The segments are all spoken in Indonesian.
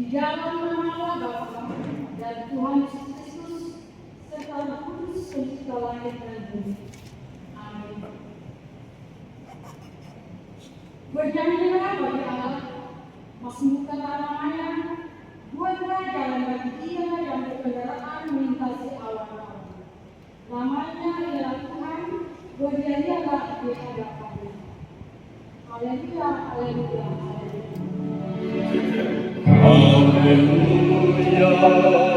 dalam nama Allah Bapa dan Tuhan Yesus Kristus serta Roh Kudus pencipta langit dan bumi. Amin. Bernyanyilah bagi Allah, masmuhkanlah namanya, buatlah jalan bagi dia yang berkendaraan melintasi awan-awan. Namanya ialah Tuhan, bernyanyilah di hadapannya. Haleluya, haleluya, haleluya. Haleluya, haleluya.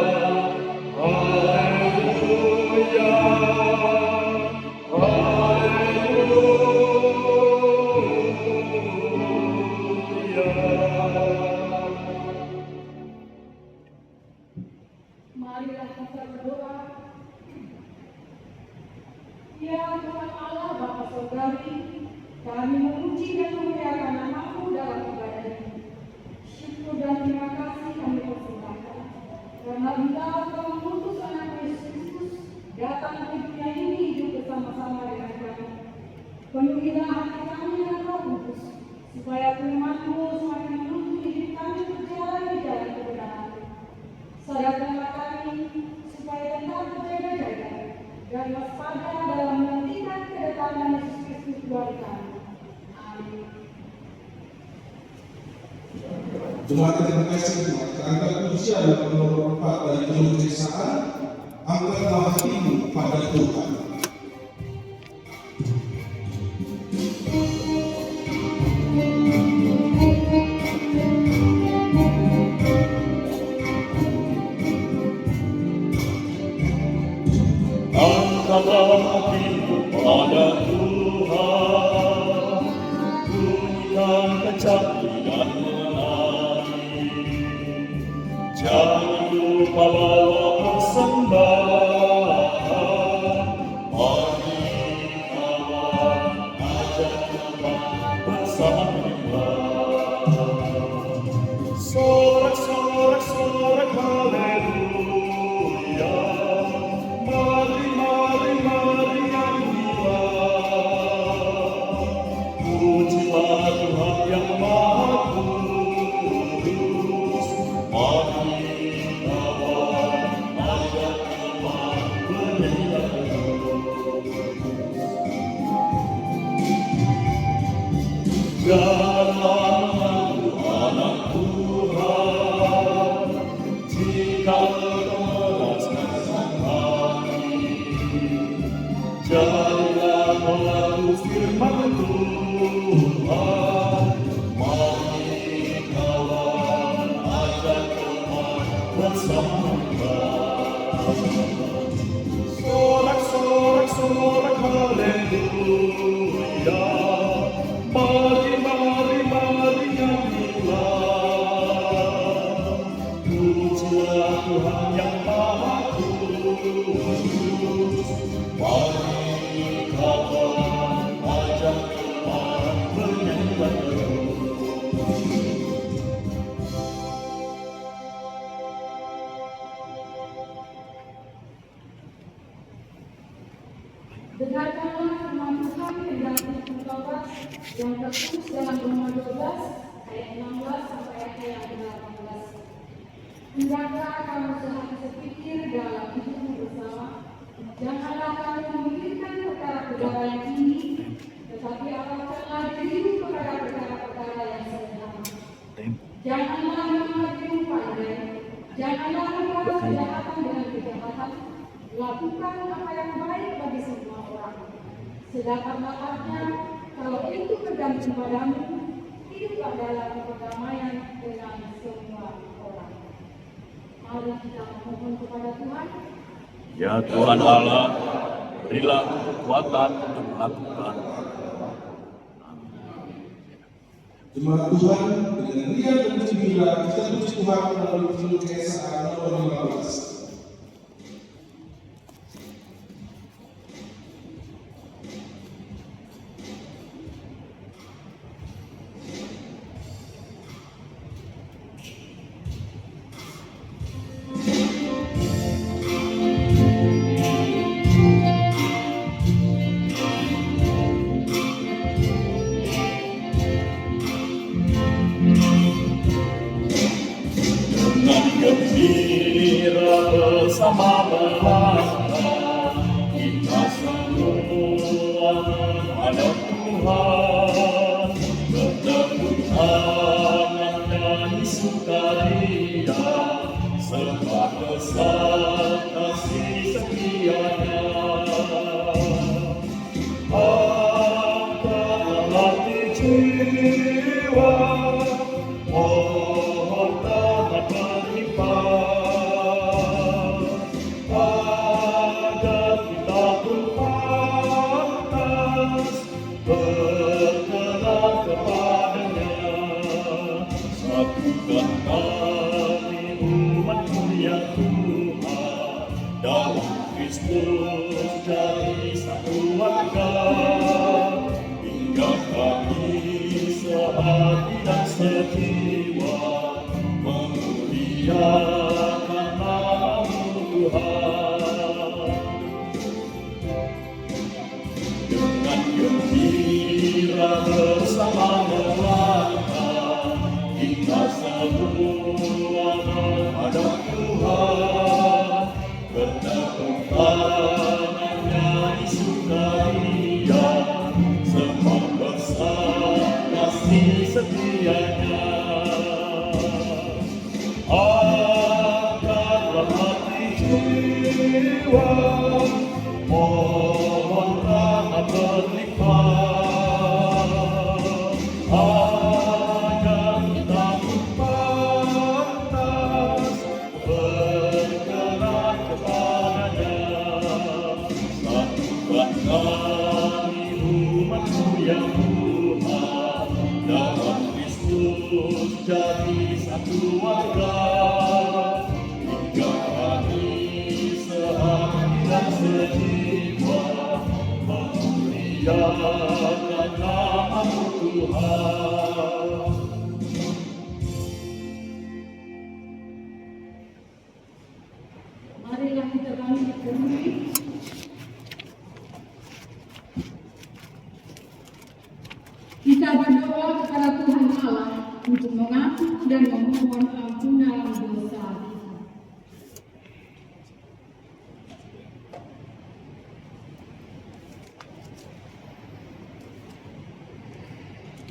Marilah kita berdoa. Ya Tuhan Allah Bapa Surgawi, kami memuji dan memuliakan nama-Mu dalam ibadah ini. Syukur dan terima kasih kami persembahkan karena Engkau telah mengutus anak Yesus Kristus datang ke dunia ini hidup bersama-sama dengan kami. Penuhilah hati kami dengan Roh Kudus supaya firman-Mu semakin menuntun hidup kami berjalan di jalan kebenaran. Sadarkanlah kami supaya tetap berjaga-jaga dan waspada dalam menantikan kedatangan Yesus Kristus Tuhan kami. Amin. Jemaat terima kasih Tuhan. Angkat pujian nomor 4 dari judul Kisaan, angkatlah hatimu pada Tuhan. Angkatlah hatimu pada Tuhan, bunyikan kencang dan menari. Jangan lupa bawa persembahan. Mari kawan, ajak teman bersama menyembah. Sorak-sorak haleluya. Mari nyanyilah. Pujilah Tuhan yang Maha Kudus. Mari kawan, ajak teman bernyanyi. Janganlah mengaku anak Tuhan jika memuaskan sang hati. Jadilah mengaku firman Tuhan. Mari kawan, ajak teman bersama. Sorak haleluya. Mari nyanyilah. Pujilah Tuhan yang Maha Kudus. Mari kawan, ajak teman bernyanyi baru. Dengarkanlah firman Tuhan yang dalam Taurat yang tertulis dalam Roma 12 ayat 16 sampai ayat yang 18. Hendaklah kamu selalu berpikir dalam hidupmu bersama. Janganlah kamu memikirkan perkara-perkara yang tinggi, tetapi arahkanlah dirimu kepada perkara-perkara yang sederhana. Janganlah menghakimi pandai, janganlah membalas kejahatan dengan kejahatan. Lakukan apa yang baik bagi semua orang. Sedangkan makanya, kalau itu tergantung padamu, hiduplah dalam perdamaian dengan semua orang. Mari kita memohon kepada Tuhan. Ya Tuhan Allah, berilah kekuatan untuk melakukan. Jemaat Tuhan, dengan riang dan gembira kita puji Tuhan melalui judul Kisaan nomor 15. bersama melangkah, kita semua menghadap Tuhan, bertepuk tangan dan sukaria, sebab besar kasih setianya. Angkatlah hati jiwa, mohon taat berlimpah, agar kita pun pantas berkenan kepadanya. Satukan kami umat-Mu ya Tuhan, dalam Kristus jadi satu warga, hingga kami sehati dan sejiwa memuliakan nama-Mu Tuhan. Dengan gembira bersama melangkah, kita semua menghadap Tuhan, bertepuk tangan nyanyi sukaria, sebab besar kasih setianya. Angkatlah hati jiwa, mohon rahmat berlimpah, agar kita pun pantas berkenan kepadanya. Satukan kami umat-Mu ya Tuhan, dalam Kristus jadi satu warga, hingga kami sehati dan sejiwa memuliakan nama-Mu Tuhan. Marilah kita bangkit berdiri. Kita berdoa kepada Tuhan Allah untuk mengaku dan memohon ampunan dosa kita.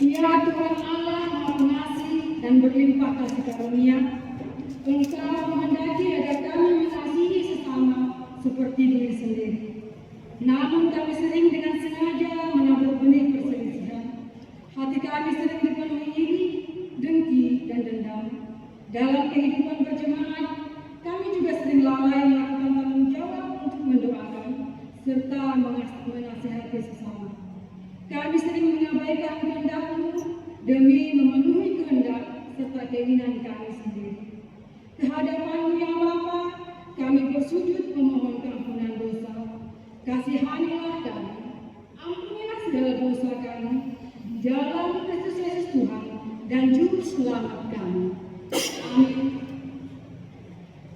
Ya Tuhan Allah Maha Pengasih dan berlimpah kasih karunia, Engkau menghendaki agar kami mengasihi sesama seperti diri sendiri. Namun kami sering dengan sengaja menabur benih perselisihan. Hati kami sering dipenuhi iri, dengki, dan dendam. Dalam kehidupan berjemaat, kami juga sering lalai melakukan tanggung jawab untuk mendoakan serta menasihati sesama. Kami sering mengabaikan kehendak-Mu demi memenuhi kehendak serta keinginan kami sendiri. Kehadapan-Mu yang Bapa, kami bersujud memohon keampunan dosa. Kasihanilah kami, ampunilah segala dosa kami, di dalam Kristus Yesus Tuhan dan Juru Selamat kami. Amin.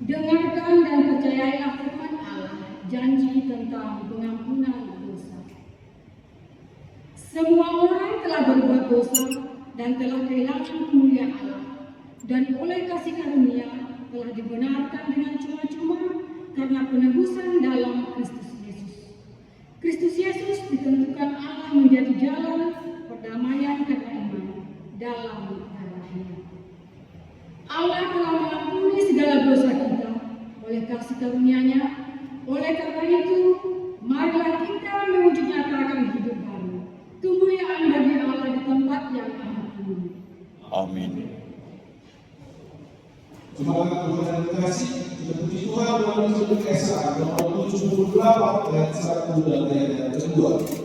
Dengarkan dan percayailah firman Allah, janji tentang pengampunan dosa. Semua orang telah berbuat dosa dan telah kehilangan kemuliaan Allah, dan oleh kasih karunia telah dibenarkan dengan cuma-cuma karena penebusan dalam Kristus Yesus. Kristus Yesus ditentukan Allah menjadi jalan perdamaian karena iman dalam darah-Nya. Allah telah mengampuni segala dosa kita oleh kasih karunia-Nya. Oleh karena itu, marilah kita mewujud nyatakan hidup baru, kemuliaan bagi Allah di tempat yang amat tinggi. Amin. Jemaat Tuhan yang terkasih, kita puji Tuhan dalam Injil Esa nomor 78 ayat 1 dan ayat 2.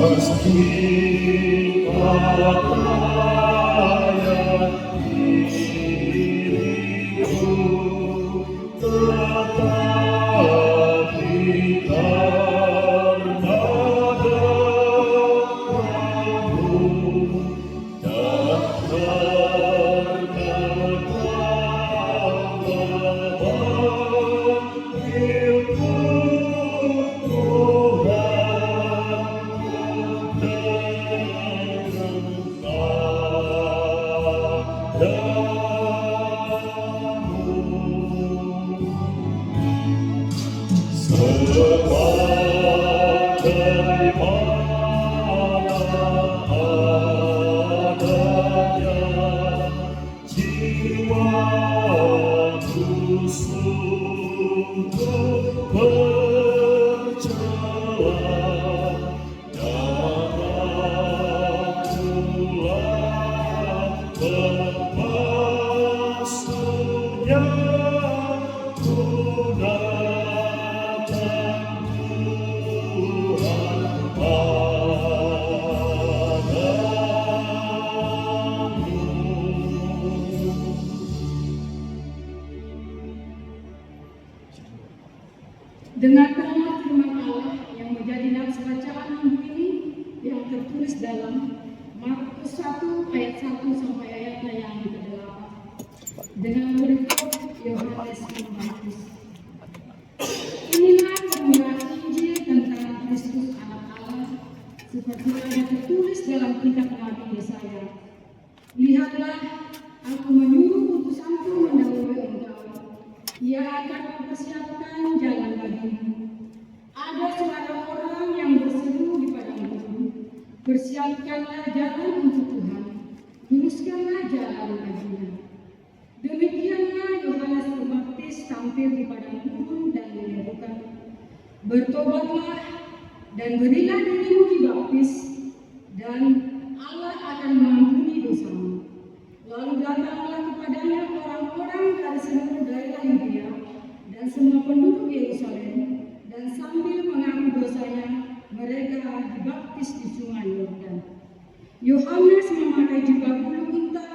Meski kata yang Dengan teranglah firman Allah yang menjadi nafas bacaan minggu ini yang tertulis dalam Markus 1 ayat 1 sampai ayatnya yang ke-8 dengan berikut Yohanes Pembaptis. Inilah kemuliaan Injil tentang Kristus Anak Allah seperti yang tertulis dalam kitab Nabi Yesaya. Lihatlah, aku menyuruh utusanku mendahului engkau. Ia akan mempersiapkan jalan bagimu. Ada suara orang yang berseru di padang gurun, persiapkanlah jalan untuk Tuhan, luruskanlah jalan baginya. Demikianlah Yohanes Pembaptis tampil di padang gurun dan menyerukan, bertobatlah dan berilah dirimu dibaptis, dan Allah akan mengampuni dosamu. Lalu datanglah kepadanya orang-orang dari seluruh daerah Yudea dan semua penduduk Yerusalem, dan sambil mengaku dosanya, mereka dibaptis di sungai Yordan. Yohanes memakai jubah bulu unta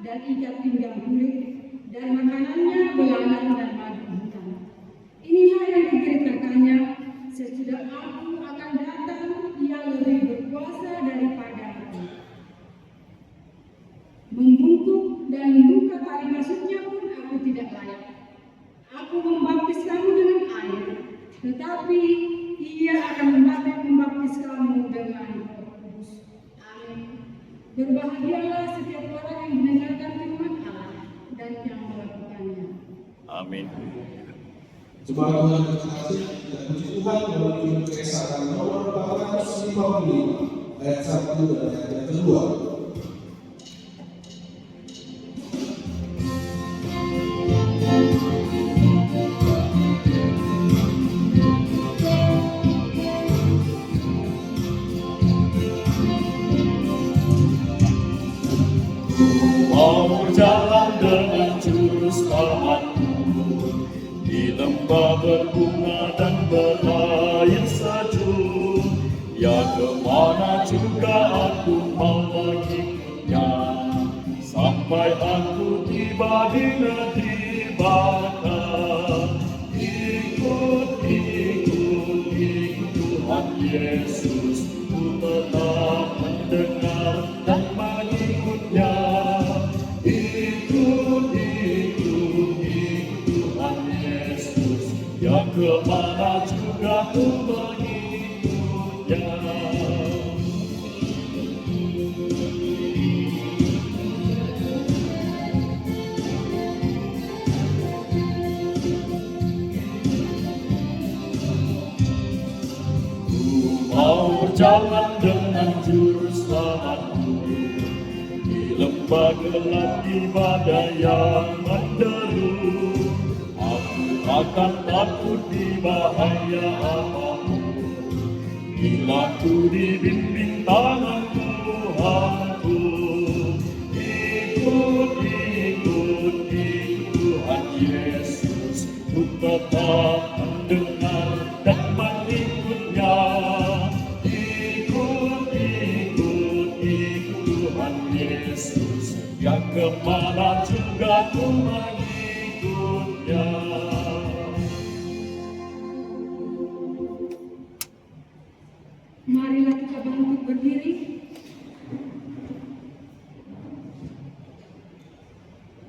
dan ikat pinggang kulit, dan makanannya belalang dan madu hutan. Inilah yang diberitakannya, sesudah aku akan datang, ia lebih berkuasa daripada aku. Membungkuk dan membuka tali maksudnya pun aku tidak layak. Aku membaptis kamu dengan air, tetapi ia akan membaptis kamu dengan Roh Kudus. Amin. Berbahagialah setiap orang yang mendengarkan firman Allah dan yang melakukannya. Amin. Jemaat Tuhan yang terkasih, dan puji Tuhan melalui keesaan nomor 455 ayat 1 dan ayat yang kedua. Mau berjalan dengan jurus tamanku di lembah berbunga dan berair sejuk. Ya, kemana juga aku mau mengikutnya, sampai aku tiba di negeri Baka. Ikut Tuhan Yesus, ku tetap mendengar dan mengikutnya. Ikut Tuhan Yesus, ya, kemana juga ku mengikutnya. Mau berjalan dengan juru selamatku di lembah gelap di badai yang menderu. Aku akan takut di bahaya apapun, bila ku dibimbing tangan Tuhanku. Ikut Tuhan Yesus, ku tetap mendengar dan mengikutnya. Tuhan Yesus, yang kemana juga ku mengikutnya.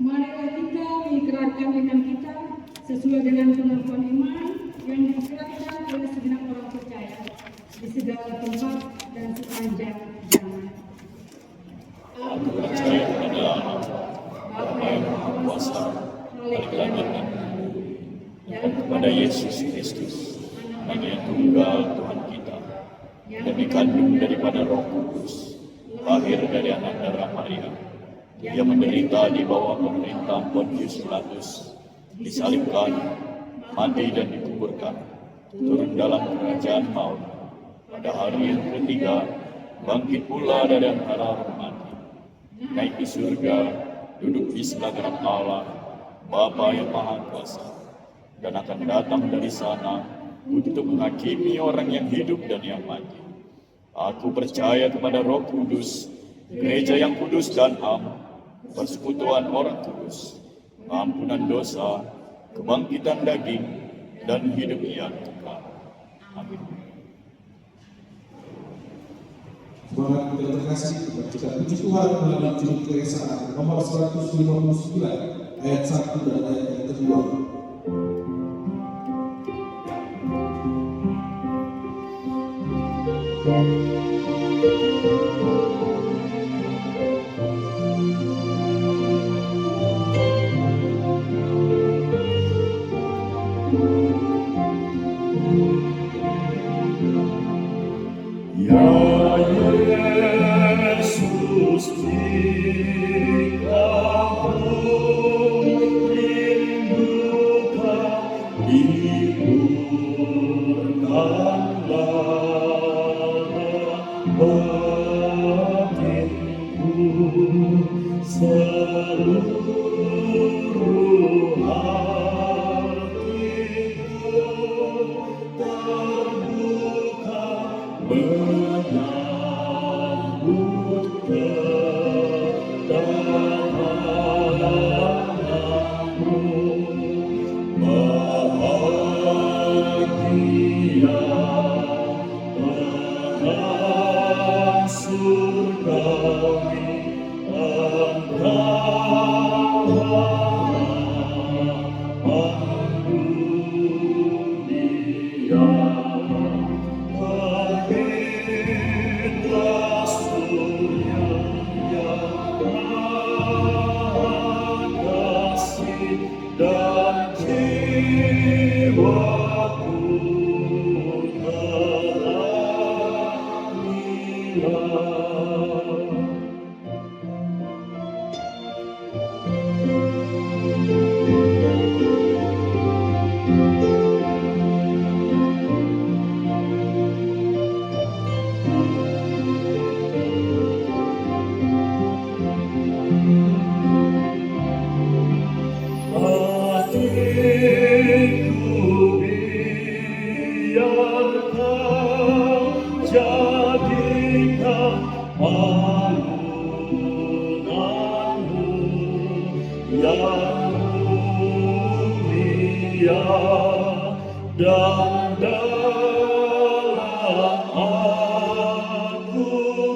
Marilah kita mengikrarkan iman kita sesuai dengan pengakuan iman yang diikrarkan oleh segenap orang percaya di segala tempat dan sepanjang zaman. Aku percaya kepada Allah, Bapa yang Maha Kuasa, Khalik langit dan bumi, dan kepada Yesus Kristus, Anak yang tunggal Tuhan kita, yang dikandung daripada Roh Kudus, lahir dari anak darah Maria. Ia menderita di bawah pemerintah Pontius Pilatus, disalibkan, mati dan dikuburkan, turun dalam kerajaan maut. Pada hari yang ketiga, bangkit pula dari antara orang mati, naik di surga, duduk di sebelah kanan Allah, Bapa yang Maha Kuasa, dan akan datang dari sana untuk menghakimi orang yang hidup dan yang mati. Aku percaya kepada Roh Kudus, gereja yang kudus dan am, persekutuan orang kudus, pengampunan dosa, kebangkitan daging, dan hidup yang kekal. Amin. Saudara kita terkasih, kita puji Tuhan melalui juru keresahan nomor 159 ayat 1 dan ayat yang kedua. Ya Yesus, jika rindukan, hiburkanlah batinku, seluruh hatiku terbuka menyambut kedatanganmu. Bahagia tenang surgawi harapan dunia. Terbitlah surya yang kasih dan jiwaku terangilah. Hatiku biarkan jadikan alunanmu yang mulia, dan dalam aku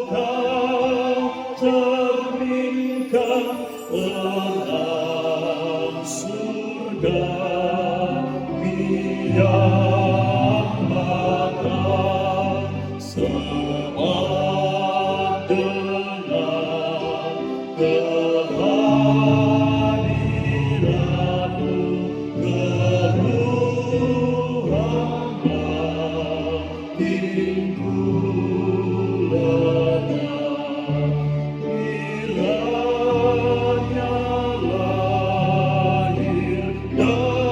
kau cerminkan terang surga yang bakal semak dengan kehadiranmu, keluhan batinku lenyap. Kiranya lahir dan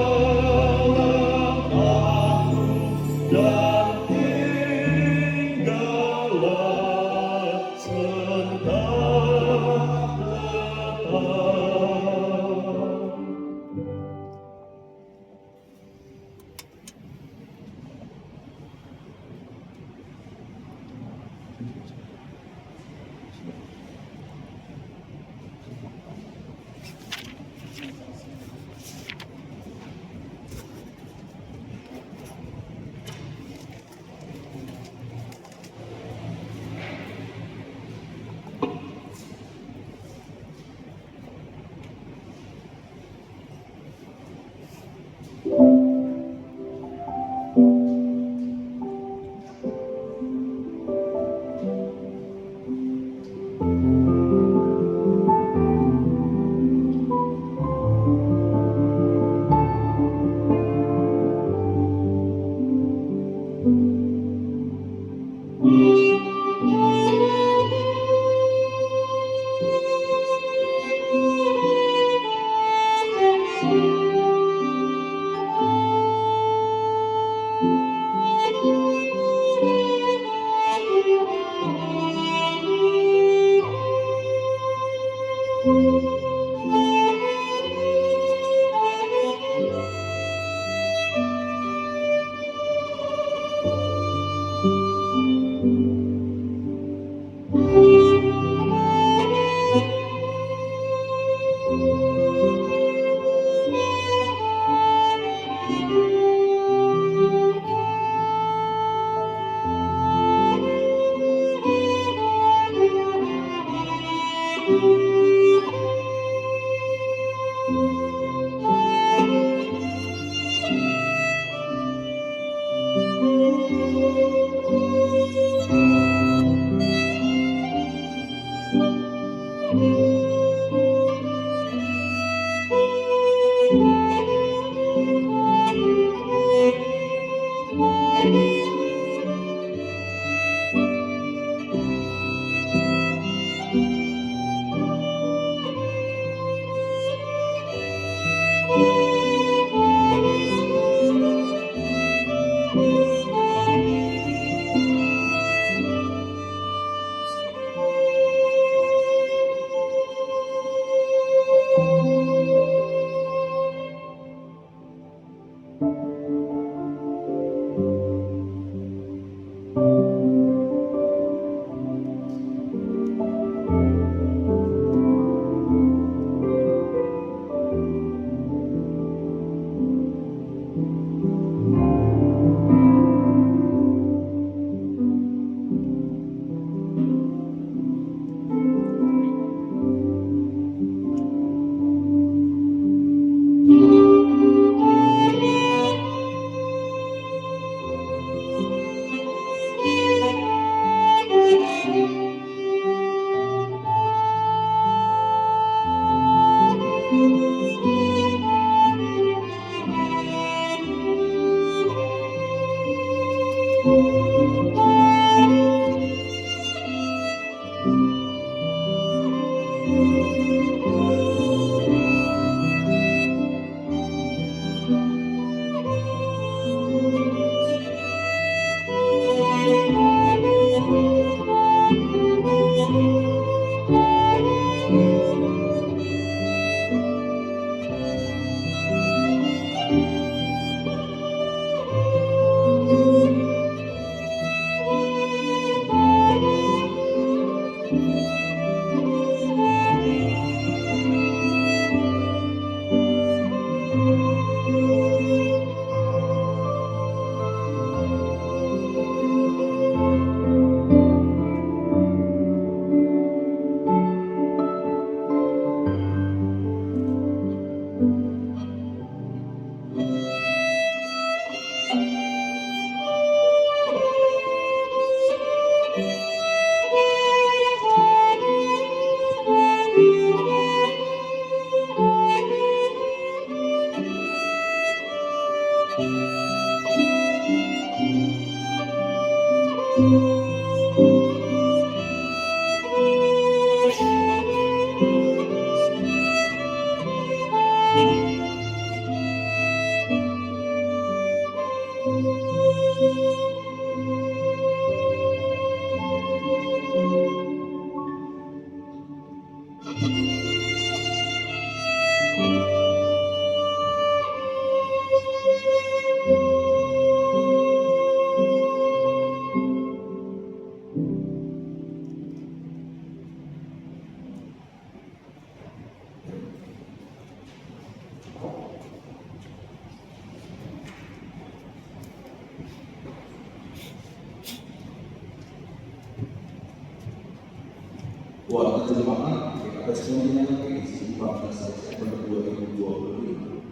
jemaat responnya di 14 September 2025.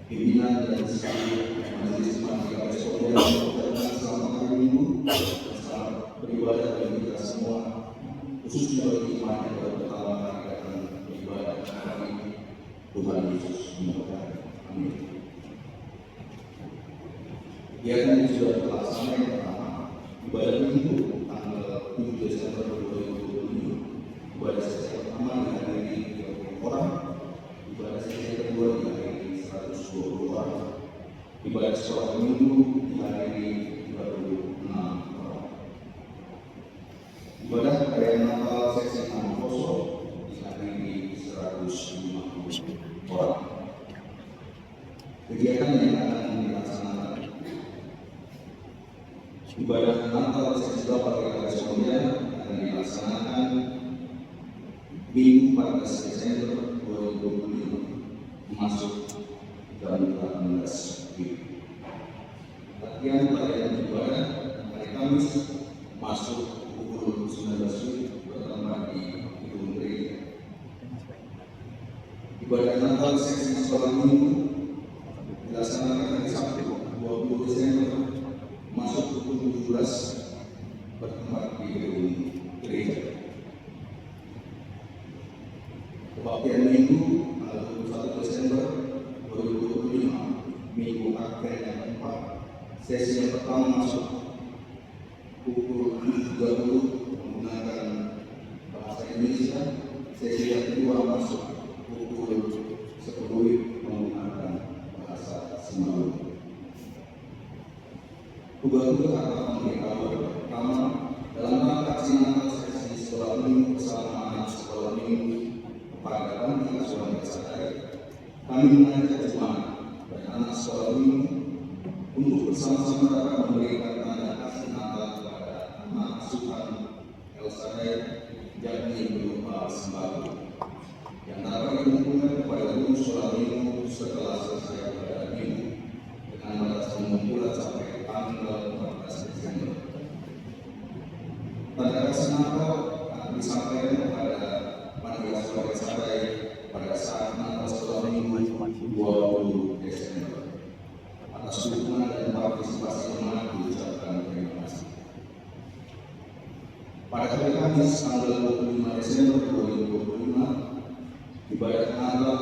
Pimpinan dan seluruh majelis jemaat responnya selama hari Minggu selamat beribadah bagi kita semua, khususnya bagi jemaat yang baru pertama kali datang beribadah hari ini. Tuhan Yesus memberkati. Amin. Kegiatan yang sudah terlaksana yang pertama, ibadah Minggu tanggal 7 Desember 2025, ibadah sesi pertama dihadiri 30 orang, ibadah sesi kedua dihadiri 120 orang, ibadah sekolah Minggu dihadiri 36 orang, ibadah perayaan Natal sesi Santoso dihadiri 150 orang. Kegiatan yang akan dilaksanakan: ibadah Natal sesi pada responnya akan dilaksanakan Minggu 14 Desember 2025 masuk jam 18 pagi. Latihan perayaan ibadah hari Kamis masuk pukul 19 bertempat di gedung gereja. Ibadah Natal sesi sekolah Minggu dilaksanakan hari Sabtu 20 Desember masuk pukul 17 bertempat di gedung gereja. Kebaktian Minggu tanggal 21 Desember 2025 Minggu Advent yang keempat, sesi yang pertama masuk pukul 7.30 menggunakan bahasa Indonesia, sesi yang kedua masuk pukul 10 menggunakan bahasa Semawi. Tugas-tugas akan memberitahu pertama dalam rangka aksi Natal sesi sekolah Minggu bersama anak sekolah Minggu kepada kami asuhan Kasatay, kami mengajak jemaat dan anak sekolah Minggu untuk bersama-sama dapat memberikan tanda kasih Natal kepada anak asuhan Kasatay, yakni berupa sembako yang dapat dikumpulkan kepada guru sekolah Minggu setelah selesai pada Minggu dengan batas pengumpulan sampai tanggal 14 Desember. Tanda kasih Natal akan disampaikan kepada panitia sekolah Kasatay pada saat Natal sekolah Minggu 20 Desember. Atas dukungan dan partisipasi jemaat diucapkan terima kasih. Pada hari Kamis tanggal 25 Desember 2025, ibadah Natal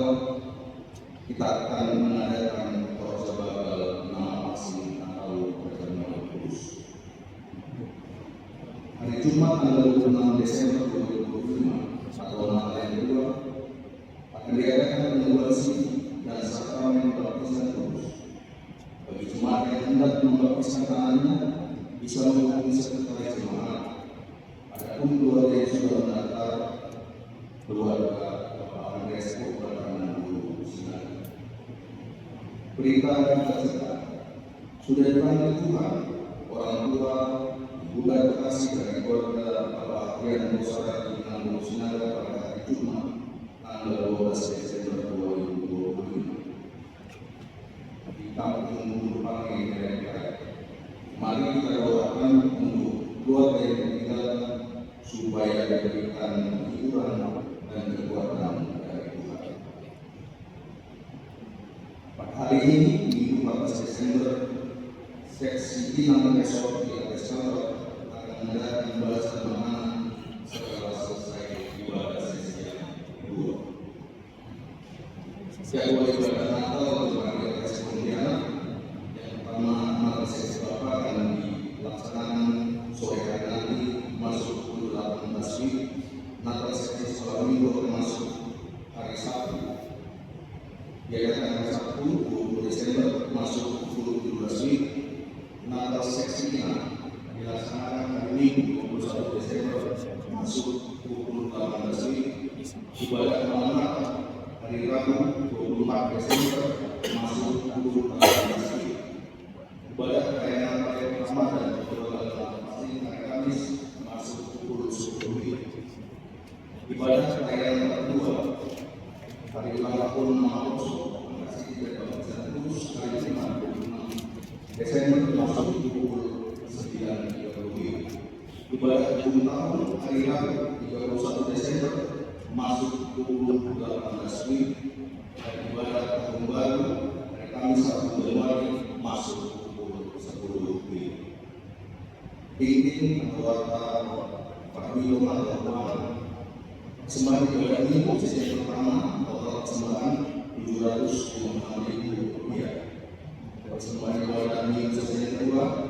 kita akan mengadakan proses bakal nama asing atau perjamuan kudus. Hari Jumat tanggal 26 Desember 2025 atau Natal yang kedua akan diadakan inaugurasi dan sakramen baptisan kudus. Bagi jemaat yang hendak membaptiskan tangannya bisa menghubungi sekretaris jemaat. Adapun keluarga yang sudah mendaftar, keluarga Bapak Andreas Bapak Guru Sinar. Berita dan cita sudah dipanggil Tuhan orang tua ibu dan kasih dari keluarga Bapak Adrian Musara dengan Guru Sinar pada hari Jumat tanggal 12 Desember 2025 di kampung Gunung Pangi Daerah. Mari kita doakan untuk keluarga yang meninggalkan supaya diberikan hiburan dan kekuatan dari Tuhan. Pada hari ini, Minggu 14 Desember, seksi Inam Resort di atas kantor akan mengadakan balasan makanan setelah selesai ibadah sesi yang kedua. Jadwal ibadah Natal berbagai respondiana. Yang pertama, Natal sesi Bapak akan dilaksanakan sore hari nanti masuk pukul 18 WIB. Natal sesi sekolah Minggu akan masuk hari Sabtu. Diadakan hari Sabtu 20 Desember masuk pukul 17 WIB. Natal seksinya dilaksanakan hari Minggu 21 Desember masuk pukul 18 WIB. Ibadah malam Natal hari Rabu 24 Desember masuk pukul 18 WIB. Ibadah perayaan Natal yang pertama dan kedua kali hari Kamis masuk pukul 10 WIB. Ibadah perayaan kedua hari ulang tahun Maha Kasih dan Baptisan Kudus hari Jumat 26 Desember masuk pukul 9.30 WIB. Ibadah 7 tahun hari Rabu 31 Desember masuk pukul 18 WIB dan ibadah tahun baru hari Kamis 1 Januari masuk pukul 10 WIB. Pimpin atau warta Pak Wilo atau persembahan ibadah minggu sesi pertama total persembahan Rp756.000. Persembahan ibadah minggu sesi kedua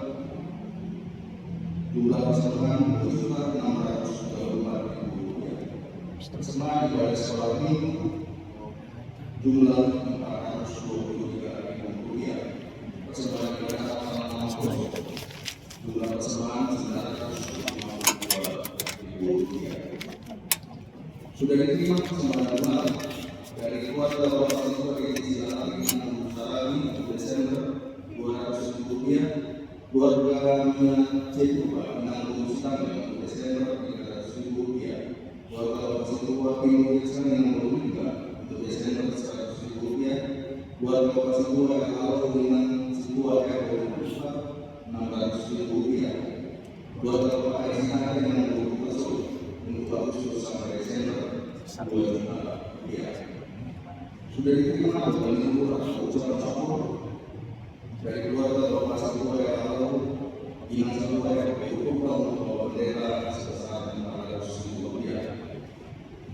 jumlah persembahan Rp7.634.000. Persembahan ibadah sekolah minggu jumlah Rp423.000. Persembahan ibadah jumlah persembahan Rp952.000. Sudah diterima persembahan kemarin dari keluarga Bapak Siswa Edisi Alami Desember Rp200.000, keluarga Cetuba menanggung Sitangga Desember Rp300.000, keluarga Bapak Siswa Pino menanggung juga untuk Desember Rp100.000, keluarga Bapak Siswa Kalau dengan Siswa Rp600.000, keluarga Bapak Arisina menanggung untuk Agustus sampai Desember Rp2.000. Sudah diterima dengan ucapan syukur dari keluarga Bapak Siswa Kalau Dinas Siswa untuk bendera sebesar Rp400.000,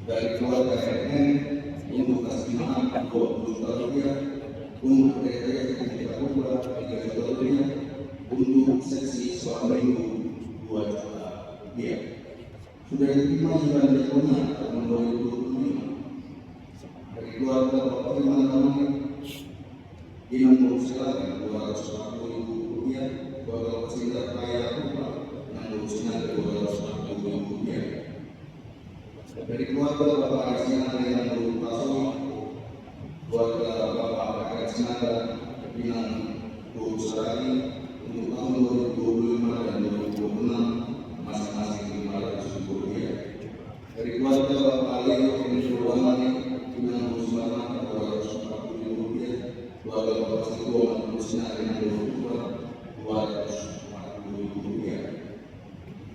dari keluarga RN untuk kasbinaan Rp20 juta, untuk kriteria sertifikat upah Rp3 juta, untuk seksi sekolah minggu Rp2 juta. Sudah diterima iuran deponya tahun 2025 dari keluarga Bapak Firman Ramani Dinam Selatan Rp240.000, keluarga Bapak Sindar Raya Putra Dinam Sinar Rp240.000, dari keluarga Bapak Arisina Dinam Pasoi, keluarga Bapak Arisina Dinam Sarani untuk tahun 2025 dan 2026 masing-masing Rp500.000, dari keluarga Bapak Leo Indonesia dengan Muslimah Rp240.000, keluarga Bapak Siswa Manusia dengan Rp240.000.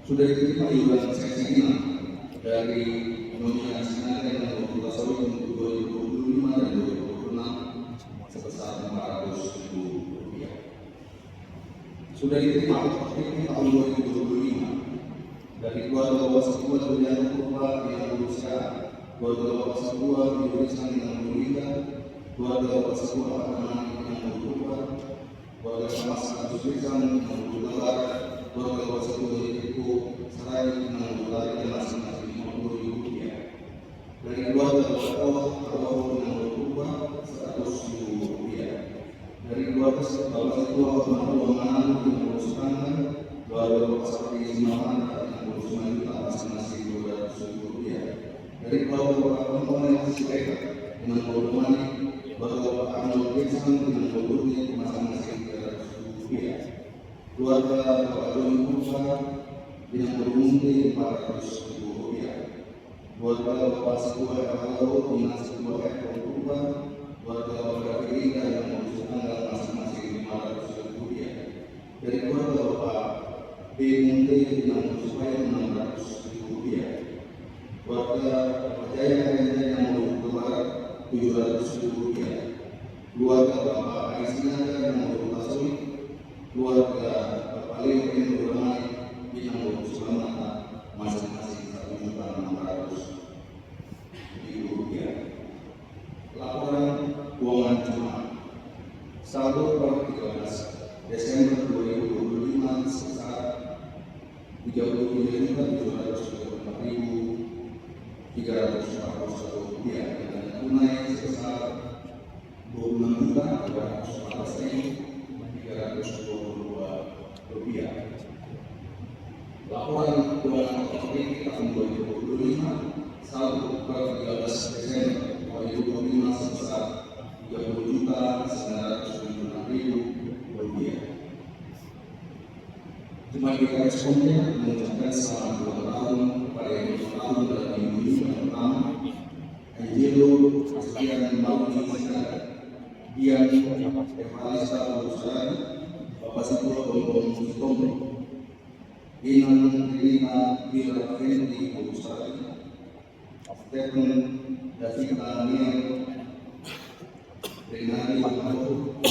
Sudah diterima iuran seksi 6 dari Nominasi Sinar dengan Rp20 untuk 2025 dan 2026 sebesar Rp400.000. Sudah diterima tahun 2025 dari keluarga Bapak Siswa Durian Purba dengan Rusia, keluarga Bapak Siswa Indonesia dengan Mulia, keluarga Bapak Siswa Pakaman dengan Purba, keluarga Mas Agus Rizal dengan Bular, keluarga Bapak Siswa Ibu Sarai dengan Bular dan masing-masing Rp50.000, dari keluarga Bapak Prabowo dengan Purba Rp100.000, dari keluarga Bapak Siswa Pemanuangan dengan Sutangga, keluarga Bapak Sakti Simawan dengan Rp9 juta masing-masing Rp200.000, dari keluarga Bapak Pembangunan yang Sisweka dengan Rp20.000, keluarga Bapak Arnold Wilson dengan Rp20.000 masing-masing Rp300.000, keluarga Bapak Joni Purba dengan Rp400.000, keluarga Bapak Siswa Kalau Dinas Siswa Purba, keluarga Bapak Gerindra dengan Sutangga masing-masing Rp500.000, dari keluarga Bapak B. Munte dengan supaya Rp600.000, keluarga Bapak Jaya Karya yang Barat Rp700.000, keluarga Bapak Arisina yang Pasoi, keluarga Bapak Leo Indoramai yang Sulamata masing-masing Rp1.600.000. Laporan keuangan Jumat saldo per 13 Desember 2025 sebesar Rp37.734.341 dengan tunai sebesar Rp26.214.322. Laporan keuangan operatif tahun 2025 saldo per 13 Desember 2025 sebesar Rp30.976.000. Jemaat kita responnya mengucapkan selamat ulang tahun kepada yang bertahun dalam minggu yang pertama, Angelo Astian Mauni Sinar, Dian Evalista Pusari, Bapak Siswa Bambang Sutombo, Inang Rina Bila Fendi Ustari, Stephen David Daniel, Renali Mahmud,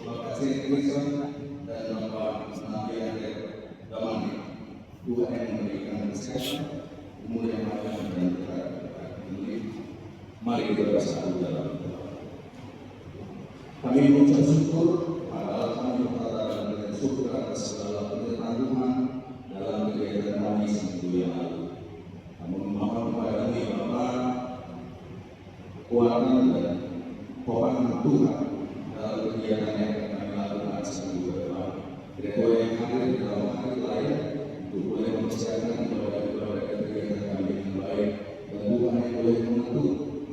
Makasih Krisa, dan Bapak Nadia Damani. Tuhan yang memberikan kesehatan, umur yang panjang dan berkah. Mari kita bersatu dalam doa. Kami mengucap syukur pada kami mengatakan dengan syukur atas segala penyertaan Tuhan dalam kegiatan kami seminggu yang lalu. Kami memohon kepada-Mu ya Bapa, kekuatan dan pewahyuan Tuhan dalam kegiatan yang akan kami lakukan seminggu ke depan. Gereja yang hadir di dalam hari raya untuk boleh mempersiapkan ibadah kegiatan kami dengan baik, dan Tuhan yang boleh membentuk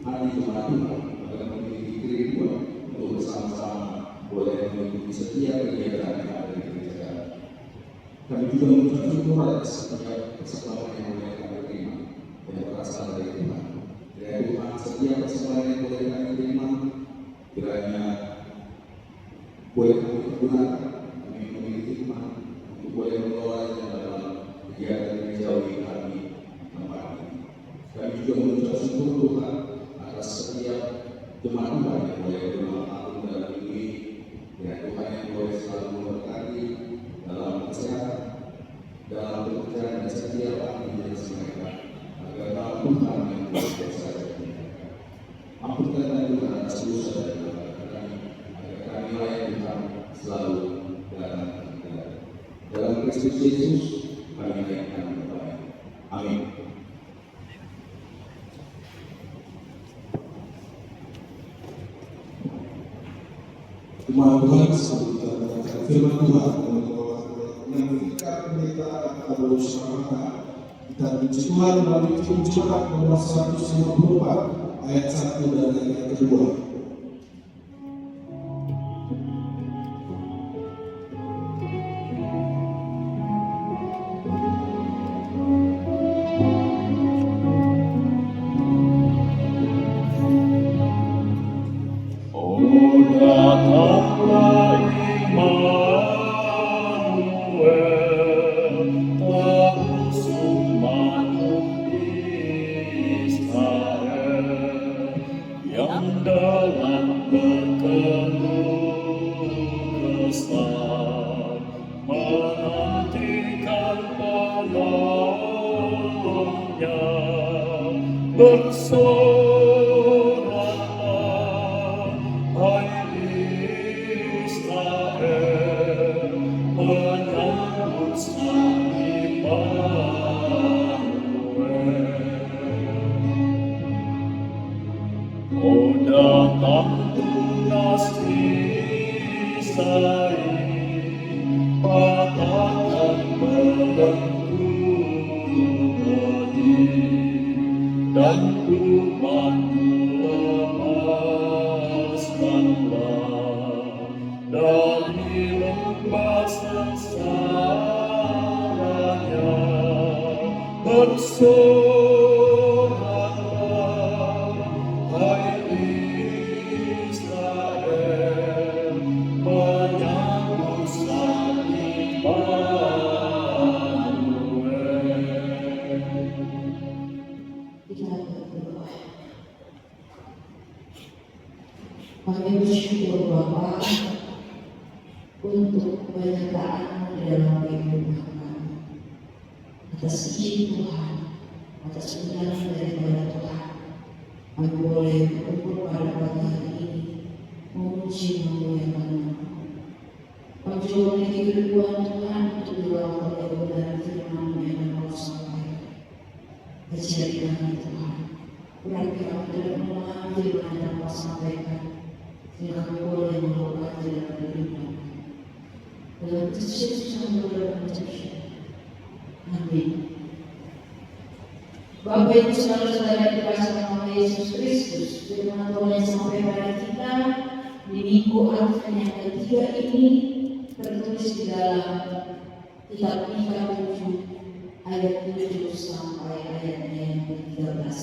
hati jemaat Tuhan agar memiliki kerinduan untuk bersama-sama boleh mengikuti setiap kegiatan yang ada di gereja. Kami juga mengucap syukur atas setiap kesempatan yang boleh kami terima yang berasal dari Tuhan. Ya Tuhan, setiap kesempatan yang boleh kami terima, kiranya boleh kami gunakan, kami memiliki Tuhan untuk boleh mengelolanya dalam kegiatan gerejawi kami tempat ini. Kami juga mengucap syukur Tuhan atas setiap jemaat Tuhan yang boleh berulang tahun dalam ini. Ya Tuhan yang boleh selalu memberkati dalam kesehatan, dalam pekerjaan dan setiap aktivitas mereka, agar nama Tuhan yang boleh bersama mereka. Ampunkan kami Tuhan atas dosa dan dosa kami, agar kami layak Tuhan selalu datang kepada. Dalam Kristus Yesus kami naikkan kepada. Amin. Jemaat Tuhan, sebelum kita mendengarkan firman Tuhan yang ketika kita akan berusaha, kita puji Tuhan melalui Ucapan nomor 154 ayat 1 dan ayat kedua. Bersoraklah, hai Israel, menyambut Sang Immanuel. Oh datang tunas Kisai, patahkan belenggu dan umatmu lepaskanlah dari lembah sengsaranya. Bersoraklah, hai Israel, menyambut Sang Immanuel. Kita berdoa. Kami bersyukur Bapa untuk penyertaan-Mu dalam kehidupan kami. Atas izin Tuhan, atas undangan daripada Tuhan, kami boleh berkumpul pada pagi hari ini, memuji memuliakan Nama. Kami juga memiliki kerinduan Tuhan untuk dilawat oleh kebenaran firman-Mu yang Kau sampaikan. Ajari kami Tuhan, berarti kami tidak memahami firman yang Kau sampaikan, sehingga kami boleh melakukan jalan kehidupan. Dalam Kristus Yesus kami boleh mengucap syukur. Amin. Bapak Ibu Saudara-saudara dikasihi oleh Yesus Kristus, firman Tuhan yang sampai pada kita di minggu Advent yang ketiga ini tertulis di dalam kitab Mika 7 ayat 7 sampai ayatnya yang ke-13.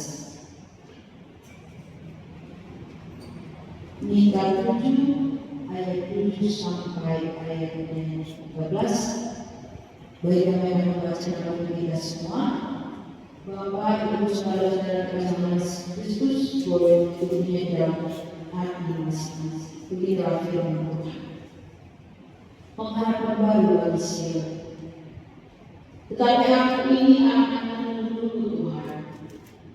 Mika 7 ayat 7 sampai ayatnya yang ke-13. Baik kami akan membacakan bagi kita semua. Bapak, Ibu, saudara-saudara kasih Yesus Kristus, boleh duduknya dalam hati masing-masing. Beginilah firman Tuhan. Pengharapan baru bagi Sion. Tetapi aku ini akan menunggu Tuhan,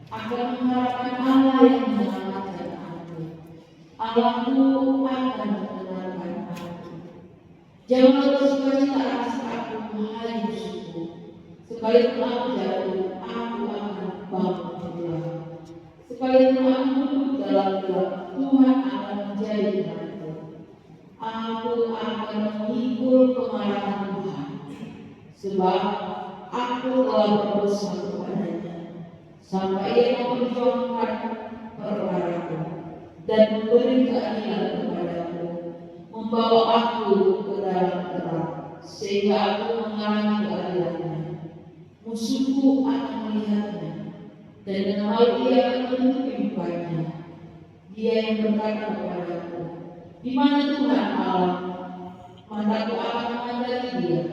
akan mengharapkan Allah yang menyelamatkan aku. Allahku akan mengenalkan aku. Janganlah bersukacita atas aku, hai musuhku. Sekalipun aku jatuh, aku akan bangun pula. Sekalipun aku duduk dalam gelap, Tuhan akan menjadi terangku. Aku akan menghibur kemarahan Tuhan, sebab aku telah berdosa kepadanya, sampai Ia memperjuangkan perkaraku dan memberi keadilan kepadaku, membawa aku ke dalam terang, sehingga aku mengalami keadilannya. Musuhku akan melihatnya, dan dengan hal Ia akan menutupi mukanya. Dia yang berkata kepadaku, di mana Tuhan Allah? Mataku akan memandang Dia.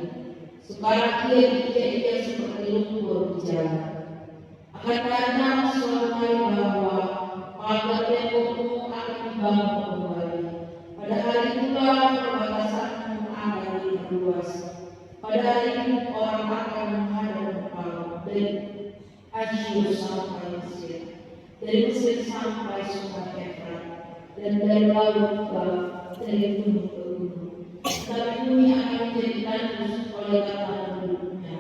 Sekarang Ia dikejar-kejar seperti lumpur di jalan. Akan datang suatu hari bahwa pagar tembokmu akan dibangun kembali. Pada hari itulah perbatasanmu akan diperluas. Pada hari itu orang akan menghadap engkau dari Asyur sampai Mesir, dari Mesir sampai sungai Efrat, dan dari laut ke dari gunung ke gunung. Tetapi bumi akan menjadi tandus oleh kata penduduknya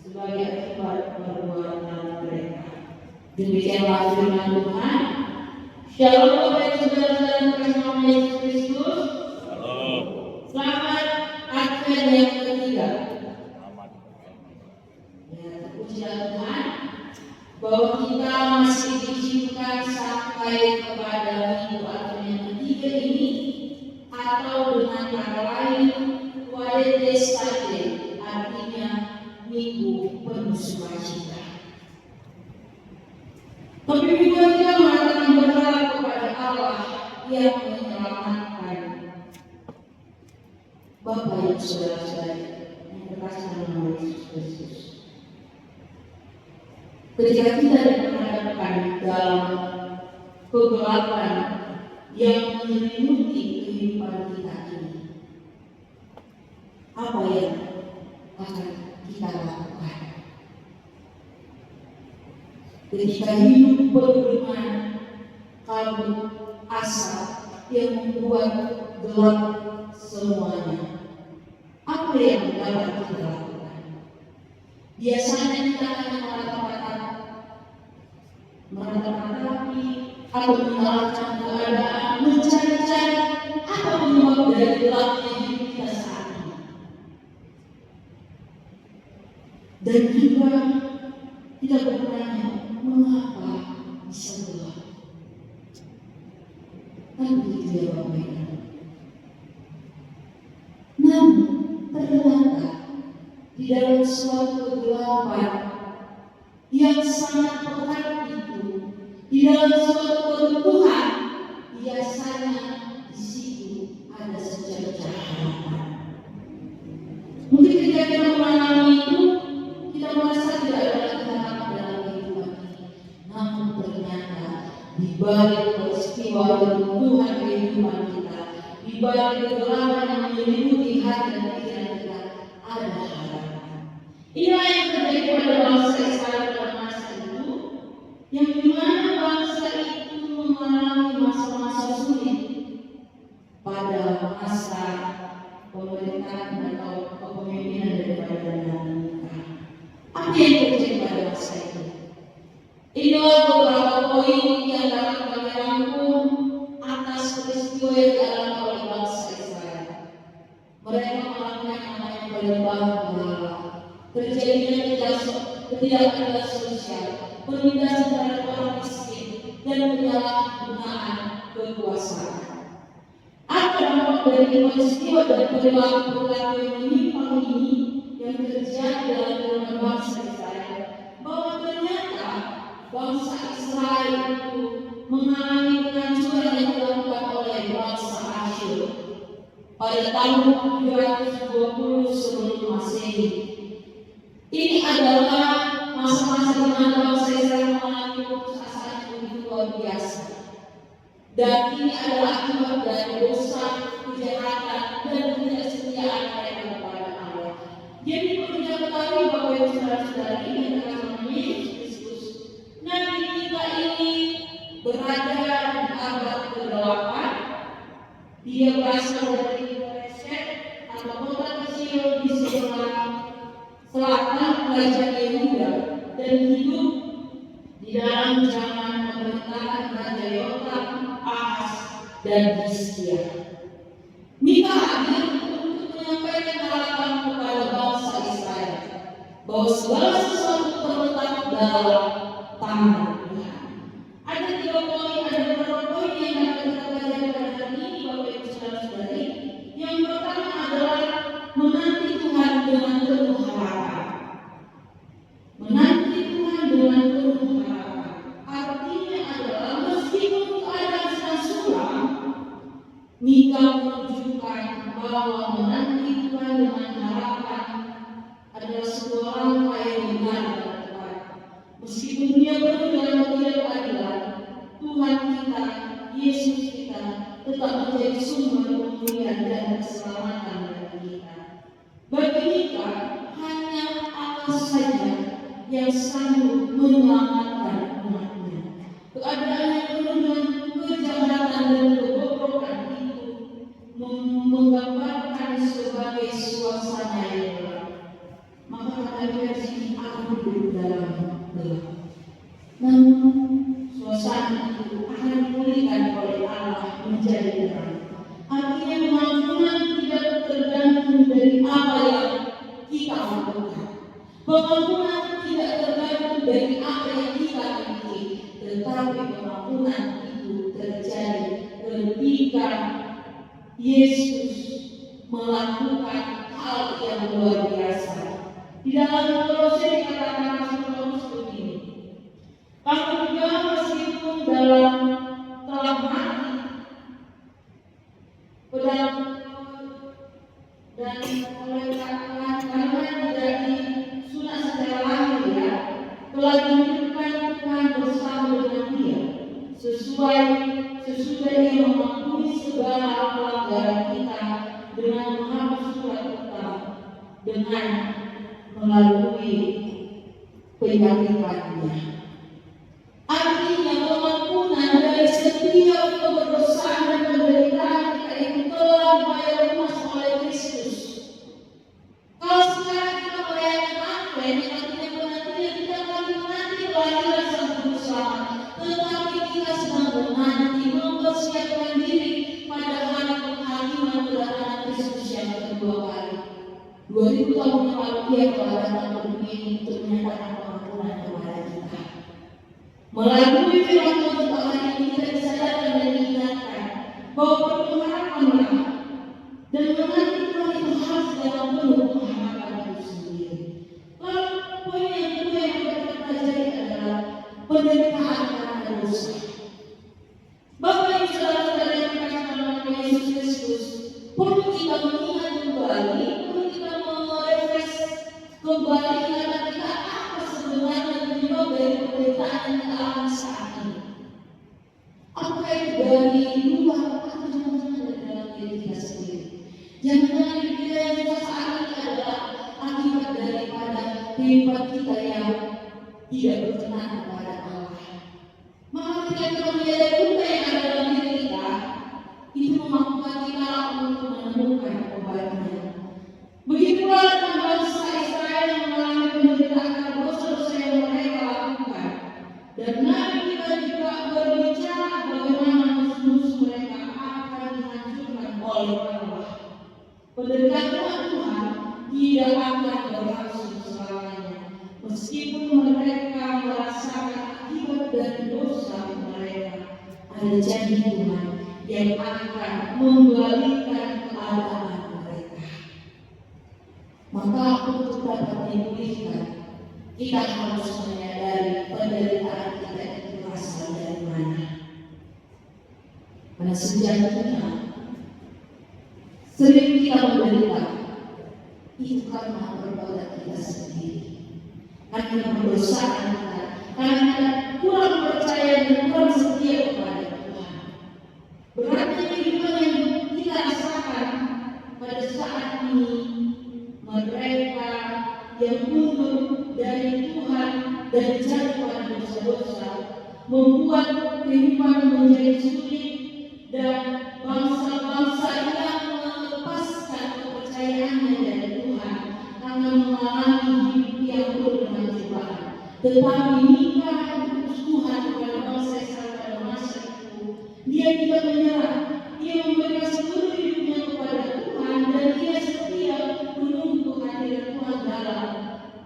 sebagai akibat perbuatan mereka. Demikianlah firman Tuhan. Shalom Bapak Ibu saudara-saudara terkasih Yesus Kristus. Selamat Advent yang ketiga. Ya, terpujilah Tuhan bahwa kita masih diizinkan sampai kepada minggu Advent yang ketiga ini, atau dengan kata lain Wadestate, artinya minggu penuh sukacita. Tapi juga kita mengatakan berharap kepada Allah yang menyelamatkan Bapak Ibu saudara-saudara yang terkasih dalam Yesus Kristus. Ketika kita dihadapkan dalam kegelapan yang menyelimuti kehidupan kita ini, apa yang akan kita lakukan? Ketika hidup penuh dengan kabut asap yang membuat gelap semuanya, apa yang dapat kita lakukan? Biasanya kita hanya meratap-ratapi atau menyalahkan keadaan, mencari-cari apa penyebab dari gelapnya hidup kita saat ini. Dan juga kita bertanya, mengapa bisa gelap? Kan begitu ya Bapak Ibu. Namun ternyata di dalam suatu kegelapan yang sangat pekat itu, di dalam suatu kebutuhan, biasanya di situ ada secercah harapan. Mungkin ketika kita mengalami itu, kita merasa tidak ada lagi harapan dalam kehidupan ini. Namun ternyata di balik peristiwa kebutuhan kehidupan kita, di balik kegelapan yang menyelimuti hati dan pikiran kita, ada harapan. Inilah yang terjadi pada bangsa Israel pada masa itu, yang dimana bangsa itu mengalami masa-masa sulit pada masa pemerintahan atau kepemimpinan daripada Nabi Musa. Apa yang terjadi pada masa itu? Inilah beberapa poin yang dapat kami rangkum atas peristiwa yang dialami oleh bangsa Israel. Mereka mengalami yang namanya perubahan, terjadinya ketidakadilan sosial, penindasan terhadap orang miskin, dan penyalahgunaan kekuasaan. Apa dampak dari peristiwa dan perilaku yang menyimpang ini yang terjadi dalam kehidupan bangsa Israel? Bahwa ternyata bangsa Israel itu mengalami kehancuran yang dilakukan oleh bangsa Asyur pada tahun 720 sebelum Masehi. Ini adalah masa-masa di mana bangsa Israel mengalami putusasaan yang begitu luar biasa. Dan ini adalah akibat dari dosa, kejahatan, dan ketidaksetiaan mereka kepada Allah. Jadi perlu kita ketahui bahwa saudara-saudari yang dikatakan Yesus Kristus, Nabi kita ini berada di abad ke-8. Dia berasal dari Moreset atau kota kecil di sebelah selatan kerajaan Yehuda dan hidup di dalam zaman pemerintahan Raja Yotam, Ahaz, dan Hizkia. Mika hadir untuk menyampaikan harapan kepada bangsa Israel bahwa segala sesuatu terletak dalam tangan Tuhan. Ada 3 poin, ada beberapa poin yang dapat kita pelajari pada hari ini, Bapak Ibu Saudara-saudari. Yang pertama adalah menanti Tuhan dengan penuh harapan. Menanti Tuhan dengan penuh harapan. Artinya adalah meskipun keadaan sedang suram, Mika menunjukkan bahwa menanti Tuhan dengan harapan adalah sebuah langkah yang benar dan tepat. Meskipun dunia penuh dengan ketidakadilan, Tuhan kita, Yesus kita, tetap menjadi sumber kemuliaan dan keselamatan bagi kita. Bagi kita, hanya Allah saja yang sanggup menyelamatkan umatnya. Keadaan yang penuh dengan kejahatan dan kebobrokan itu menggambarkan sebagai suasana yang gelap. Maka kata versi aku duduk dalam gelap. Namun suasana itu akan dipulihkan oleh Allah menjadi terang. Artinya pengampunan tidak tergantung dari apa yang kita lakukan. Pengampunan tidak tergantung dari apa yang kita miliki, tetapi pengampunan itu terjadi ketika Yesus melakukan hal yang luar biasa. Di dalam Kolose dikatakan Rasul Paulus begini, kamu juga meskipun dalam telah mati dan oleh karena menjadi sunat secara lahir ya, telah dihidupkan Tuhan bersama dengan Dia sesudah Dia mengampuni segala pelanggaran kita dengan menghapus surat utang dengan melalui penyalibannya. Artinya pengampunan dari setiap keberdosaan dan penderitaan kita itu telah dibayar lunas oleh Kristus. Kalau sekarang kita merayakan Advent, artinya penantian kita lagi menanti kelahiran Sang Juru Selamat, tetapi kita sedang menanti mempersiapkan diri pada hari penghakiman kedatangan Kristus yang kedua kali. 2000 tahun yang lalu Dia telah datang ke dunia ini untuk menyatakan pengampunan kepada kita. Melalui firman Tuhan hari ini kita disadarkan dan diingatkan bahwa berpengharapanlah dan menanti Tuhan itu harus dalam penuh pengharapan itu sendiri. Lalu poin yang kedua yang kita pelajari adalah penderitaan karena dosa. Bapak Ibu Saudara-saudara yang dikasihi oleh Yesus Kristus, perlu kita mengingat kembali, perlu kita merefresh kembali ingatan kita apa sebenarnya penyebab dari penderitaan yang kita alami saat ini. Apakah itu dari luar atau jangan-jangan dari dalam diri kita sendiri? Jangan-jangan diri kita yang kita saat ini adalah akibat daripada kehidupan kita yang tidak berkenan kepada Allah. Maka ketika kita menyadari luka yang ada dalam diri kita, itu memampukan kita untuk menemukan obatnya. Begitulah dengan bangsa Israel yang mengalami penderitaan karena dosa-dosa yang mereka lakukan. Dan Nabi kita juga berbicara bagaimana musuh-musuh mereka akan dihancurkan oleh Allah. Penderitaan Tuhan tidak akan berlangsung selamanya, meskipun mereka merasakan akibat dari dosa mereka. Ada janji Tuhan yang akan membalikkan keadaan mereka. Maka untuk dapat dipulihkan, kita harus menyadari penderitaan kita itu berasal dari mana. Pada sejatinya, sering kita menderita itu karena perbuatan kita sendiri. karena pendosaan kita, karena kita kurang percaya dan kurang setia kepada Tuhan. Berarti kehidupan yang kita rasakan pada saat ini, mereka yang mundur dari Tuhan dan jatuh pada dosa-dosa membuat kehidupan menjadi sulit, dan bangsa-bangsa yang melepaskan kepercayaannya dari Tuhan akan mengalami hidup yang penuh dengan cobaan. Tetapi Mika diutus Tuhan kepada bangsa Israel pada masa itu, dia tidak menyerah. Dia memberikan seluruh hidupnya kepada Tuhan dan dia setia menunggu kehadiran Tuhan dalam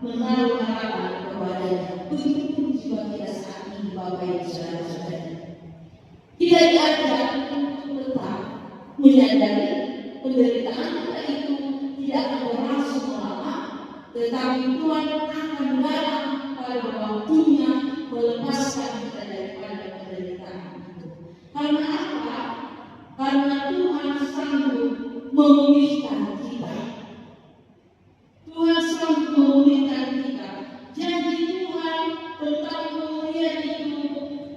menaruh harapan kepadanya. Begitu juga kita saat ini, Bapak Ibu Saudara-saudara. Kita diajak untuk tetap menyadari penderitaan kita itu tidak akan berlangsung lama, tetapi Tuhan akan datang pada waktunya melepaskan kita daripada penderitaan itu. Karena apa? Karena Tuhan sanggup memulihkan kita. Tuhan sanggup memulihkan kita. Janji Tuhan tentang pemulihan itu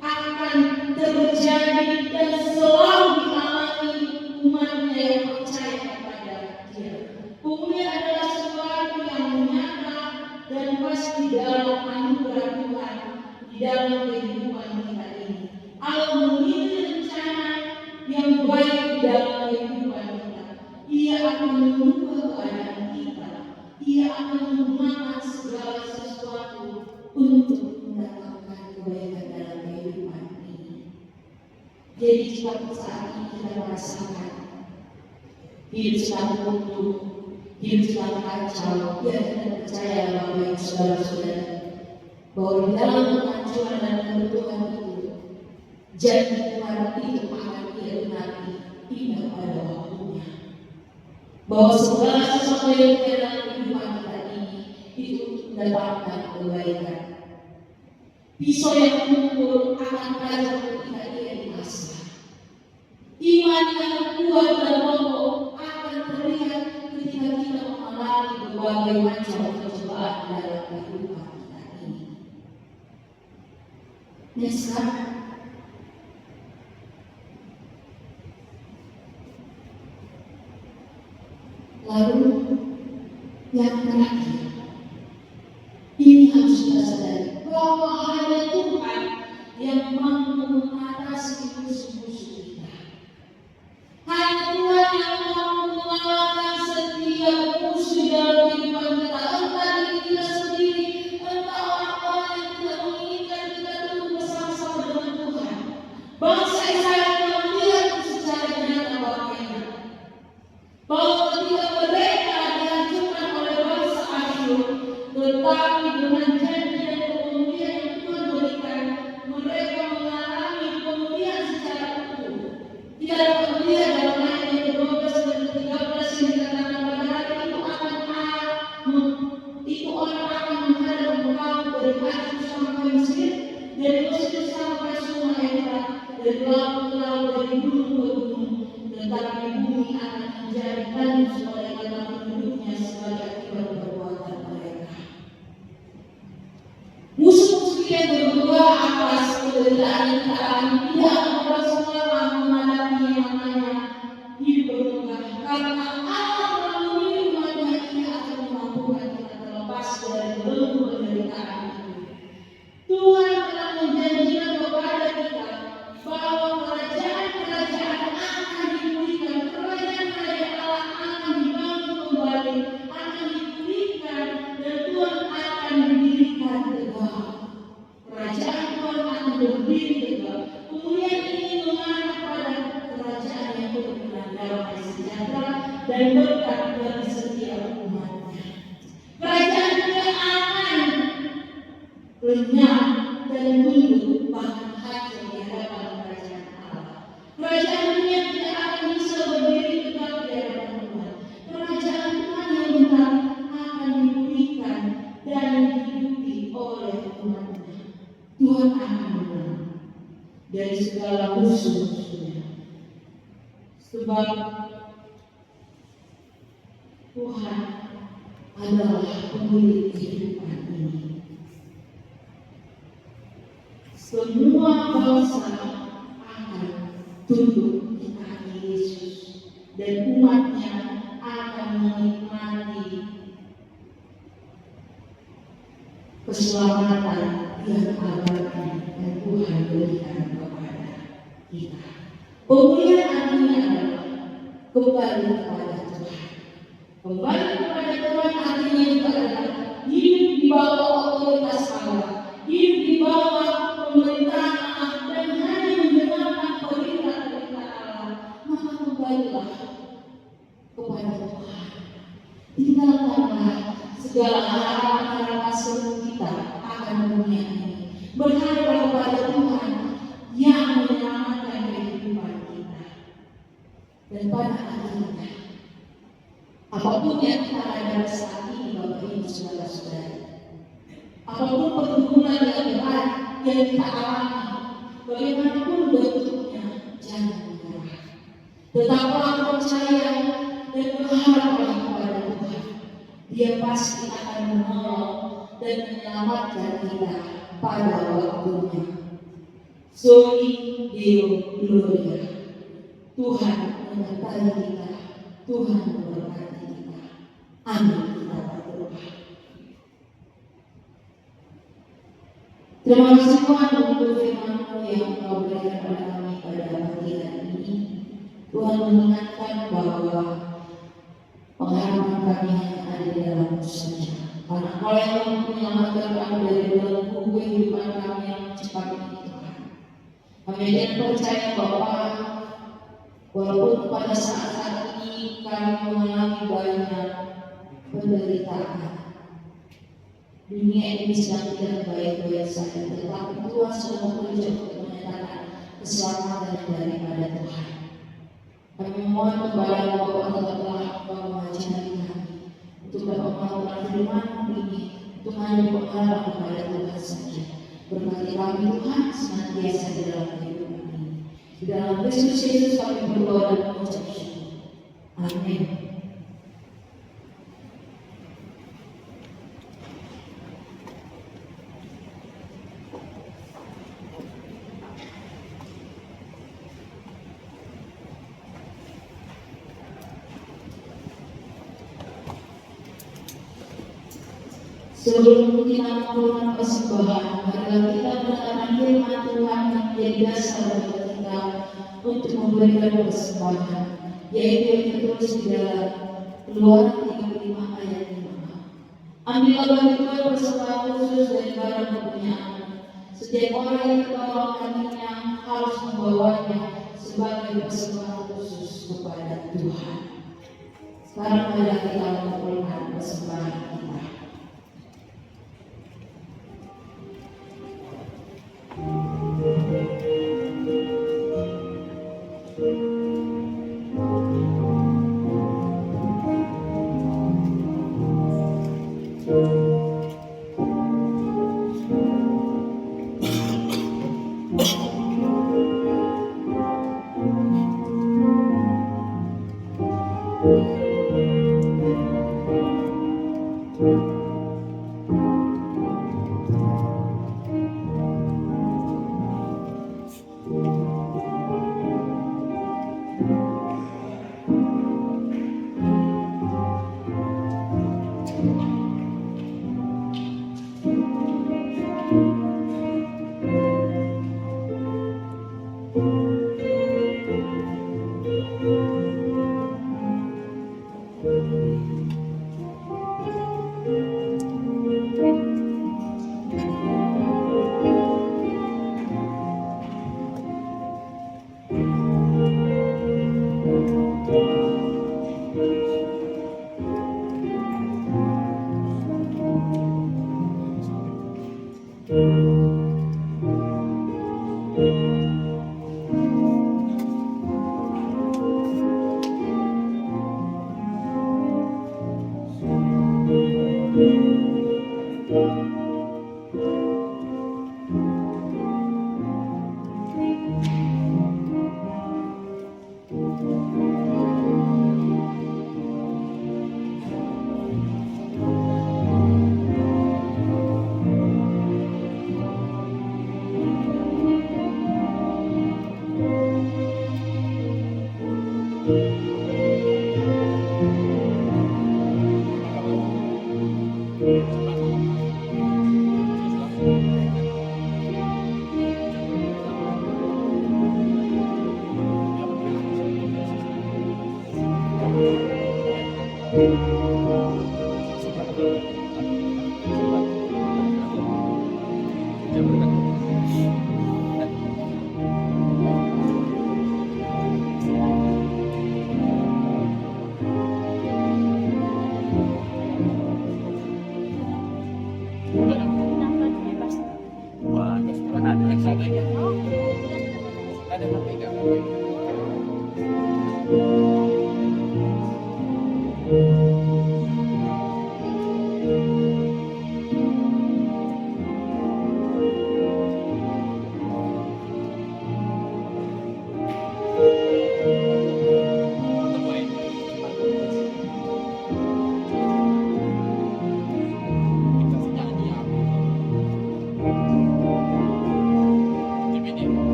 akan terjadi dan selalu dialami umatnya yang percaya kepada Dia. Pemulihan adalah sesuatu yang nyata dan pasti dalam anugerah Tuhan di dalam kehidupan kita ini. Allah memiliki rencana yang baik di dalam kehidupan kita. Ia akan mengubah keadaan kita. Ia akan menggunakan segala sesuatu untuk mendatangkan kebaikan dalam kehidupan ini. Jadi jika saat ini kita merasakan hidup sedang buntu, hidup sedang kacau, ya kita percaya Bapak Ibu Saudara-saudara bahwa di dalam kehancuran dan kebutuhan itu, janji Tuhan itu akan dia genapi hingga pada waktunya. Bahwa segala sesuatu yang ada dalam kehidupan kita ini itu untuk mendatangkan kebaikan. Pisau yang memukul akan tajam ketika ia diasah. Iman yang kuat dan kokoh akan terlihat ketika kita mengalami berbagai macam percobaan dalam kehidupan kita ini. Dan sekarang lalu yang terakhir, ini harus kita sadari bahwa hanya Tuhan yang mampu mengatasi musuh-musuh kita. Hanya Tuhan yang mampu mengalahkan setiap musuh dalam kehidupan kita. Entah diri kita sendiri, entah orang-orang yang tidak menginginkan kita tunduk bersama-sama dengan Tuhan. Bangsa Israel telah melihat secara nyata bagaimana bahwa ketika mereka dihancurkan oleh bangsa Asyur, tetapi dengan janji dan pemulihan yang Tuhan berikan, mereka mengalami pemulihan secara utuh. Tidak ada pemulihan dalam ayat yang ke-12 dan ke-13 yang dikatakan pada hari itu orang akan menghadap engkau dari Asyur sampai Mesir, dari Mesir sampai Sungai Efrat, dari laut ke laut, dari gunung ke gunung, tetapi bumi akan menjadi tandus oleh karena penduduknya sebagai akibat perbuatan mereka. Musuh-musuh yang berdua atas penderitaan yang kita alami tidak akan berlangsung lama menghadapi yang namanya hidup bermegah. Karena Allah telah memilih umatnya, Ia akan memampukan kita terlepas dari belenggu penderitaan itu. Tuhan telah menjanjikan kepada kita bahwa kerajaan-kerajaan akan dipulihkan, kerajaan-kerajaan Allah akan dibangun kembali, akan dipulihkan, dan Tuhan akan didirikan tegak. Kerajaan Tuhan akan berdiri tegak. Pemulihan ini mengarah pada kerajaan yang penuh dengan damai sejahtera dan berkat bagi setiap umatnya. Kerajaan Tuhan akan lenyap dan tunduk, bahkan hancur di hadapan kerajaan Allah. Kerajaan dunia tidak akan bisa berdiri tegak di hadapan Tuhan. Kerajaan Tuhan yang benar akan dipulihkan dan dihidupi oleh umatnya. Tuhan akan menang dari segala musuh-musuhnya. Sebab Tuhan adalah pemilik kehidupan ini. semua bangsa akan tunduk di kaki Yesus dan umatnya akan menikmati keselamatan yang abadi dan Tuhan berikan kepada kita. Pemulihan artinya adalah kembali kepada Tuhan. Kembali kepada Tuhan artinya juga adalah hidup di bawah otoritas Allah, hidup di bawah pemerintahan Allah dan hanya mendengarkan perintah-perintah Allah. Maka kembalilah kepada Tuhan. Tinggalkanlah segala harapan-harapan seluruh kita akan dunia ini. Berharap kepada Tuhan yang menyelamatkan kehidupan kita. Dan pada akhirnya, apapun yang kita hadapi saat ini, Bapak Ibu Saudara-saudari, apapun pergumulan yang berat yang kita alami, bagaimanapun bentuknya, jangan menyerah. Tetaplah percaya dan berharaplah kepada Tuhan. Dia pasti akan menolong dan menyelamatkan kita pada waktunya. Soli Deo Gloria. Tuhan menyertai kita, Tuhan memberkati kita. Amin. Kita berdoa. Terima kasih Tuhan untuk firman-Mu yang Engkau berikan kepada kami pada pagi hari ini. Tuhan mengingatkan bahwa pengharapan kami hanya ada di dalam-Mu saja. Karena Engkau yang mampu menyelamatkan kami dari belenggu kehidupan kami yang cepat ini Tuhan. Kami ingin percaya bahwa walaupun pada saat ini kami mengalami banyak penderitaan, dunia ini sedang tidak baik-baik saja, tetapi Tuhan sudah bekerja untuk menyatakan keselamatan daripada Tuhan. Kami mohon kepada Bapa tetaplah Engkau mengajari kami untuk dapat melakukan firman-Mu ini, untuk hanya berharap kepada Tuhan saja. Berkati kami Tuhan senantiasa di dalam kehidupan ini. Di dalam Kristus Yesus kami berdoa dan mengucap syukur. Amin. Sebelum kita melakukan persembahan, marilah kita mendengarkan firman Tuhan yang menjadi dasar bagi kita untuk memberikan persembahan, yaitu yang tertulis di dalam Keluaran 35 ayat 5. Ambillah bagi Tuhan persembahan khusus dari barang kepunyaan. Setiap orang yang tertolong hatinya harus membawanya sebagai persembahan khusus kepada Tuhan. Sekarang marilah kita mengumpulkan persembahan kita. Thank you.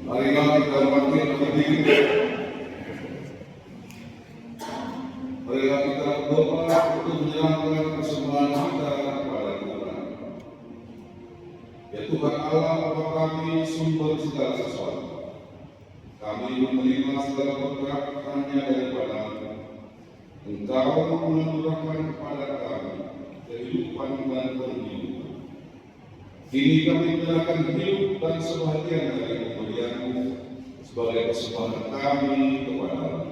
Marilah kita makin berdiri. Marilah kita berdoa untuk menyerahkan persembahan kita kepada Tuhan. Ya Tuhan Allah, Bapa kami, sumber segala sesuatu. Kami menerima segala berkat hanya daripada-Mu. Engkau menganugerahkan kepada kami kehidupan dan kehidupan. Kini kami menyerahkan hidup dan sebahagian dari pemberian-Mu sebagai persembahan kami kepada-Mu.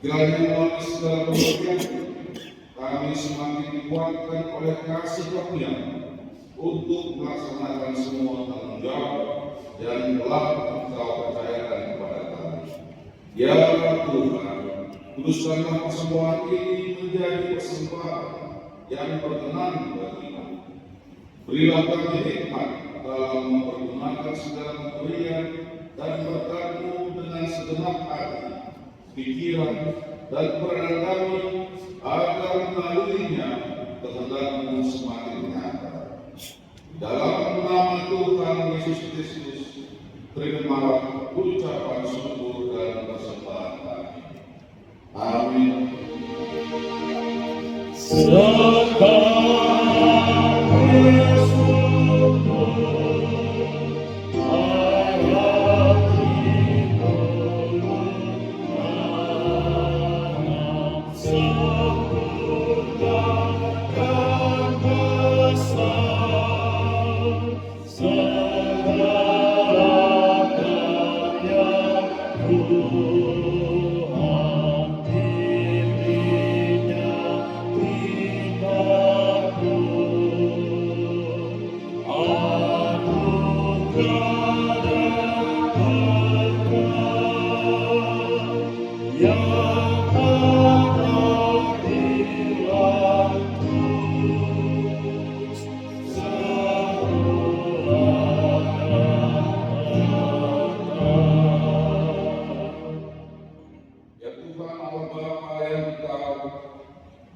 Kiranya melalui segala pemberian kami semakin dikuatkan oleh kasih Karunia untuk melaksanakan semua tanggung jawab yang telah Engkau percayakan kepada kami. Ya Tuhan, kuduskanlah persembahan ini menjadi persembahan yang berkenan bagi-Mu. Berilah kami hikmat dalam mempergunakan segala pemberian dan berkat-Mu dengan segenap hati, pikiran, dan peran kami, agar melaluinya kehendak-Mu semakin nyata. Dalam nama Tuhan Yesus Kristus, terimalah ucapan syukur dan persembahan kami. Amin.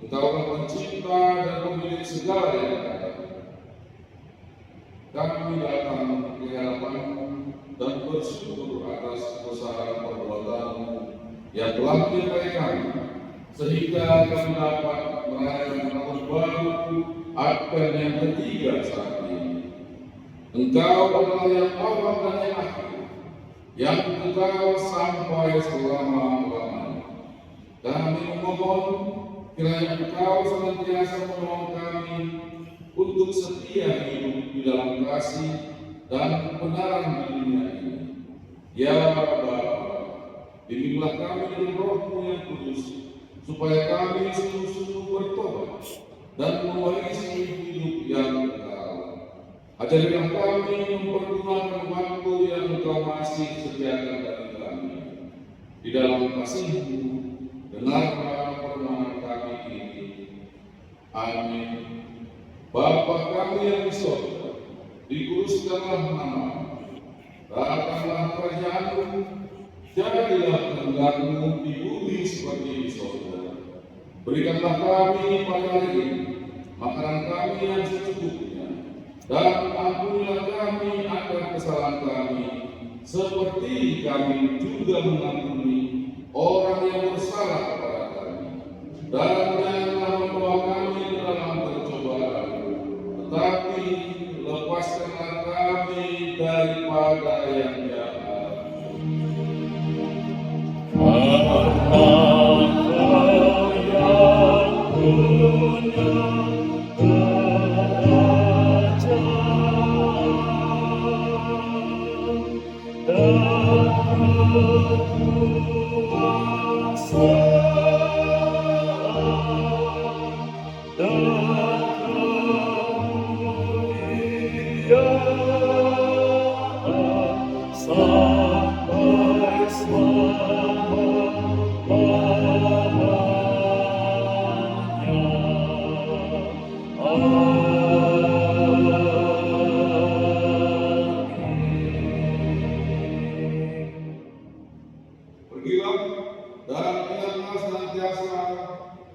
Engkaulah pencipta dan pemilik segala yang ada. Kami datang ke hadapan-Mu dan bersyukur atas kebesaran perbuatan-Mu yang telah menyertai kami, sehingga kami dapat merayakan tahun baru Advent yang ketiga saat ini. Engkau adalah yang awal dan yang akhir, yang Engkau sampai selama-lamanya. Kami memohon kiranya Engkau senantiasa menolong kami untuk setia hidup di dalam kasih dan kebenaran di dunia ini. Ya Bapa, bimbinglah kami dengan Roh-Mu yang kudus, supaya kami sungguh-sungguh bertobat dan mewarisi hidup yang kekal. Ajarilah kami mempergunakan waktu yang Engkau masih sediakan bagi kami di dalam kasih-Mu. Dengarlah Amin. Bapa kami yang di sorga, dikuduskanlah namamu, datanglah kerajaanmu, jadilah kehendakmu di bumi seperti di sorga. Berikanlah kami pada hari ini makanan kami yang secukupnya, dan ampunilah kami akan kesalahan kami, seperti kami juga mengampuni orang yang bersalah kepada kami. Dan janganlah membawa kami ke dalam percobaan, tetapi lepaskanlah kami daripada yang jahat. Pergilah dan ingatlah senantiasa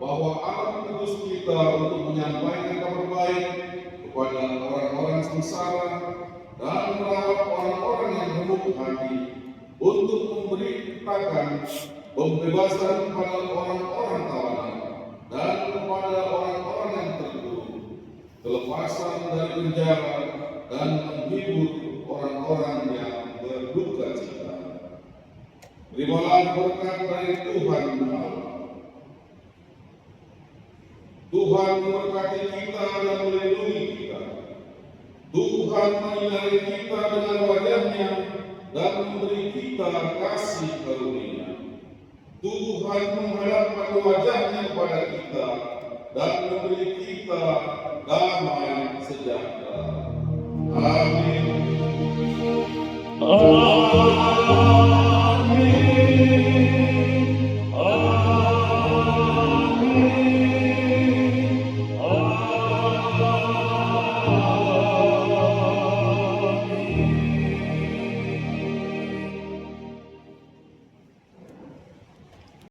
bahwa Allah mengutus kita untuk menyampaikan kabar baik kepada orang-orang sengsara dan merawat orang-orang yang remuk hati, untuk memberitakan pembebasan kepada orang-orang tawanan dan kepada orang-orang yang terkurung, kelepasan dari penjara, dan menghibur orang-orang yang berduka cita. Terimalah berkat dari Tuhan Allah. Tuhan memberkati kita dan melindungi kita. Tuhan menyinari kita dengan wajah-Nya dan memberi kita kasih karunia. Tuhan menghadapkan wajah-Nya kepada kita dan memberi kita damai sejahtera. Amin.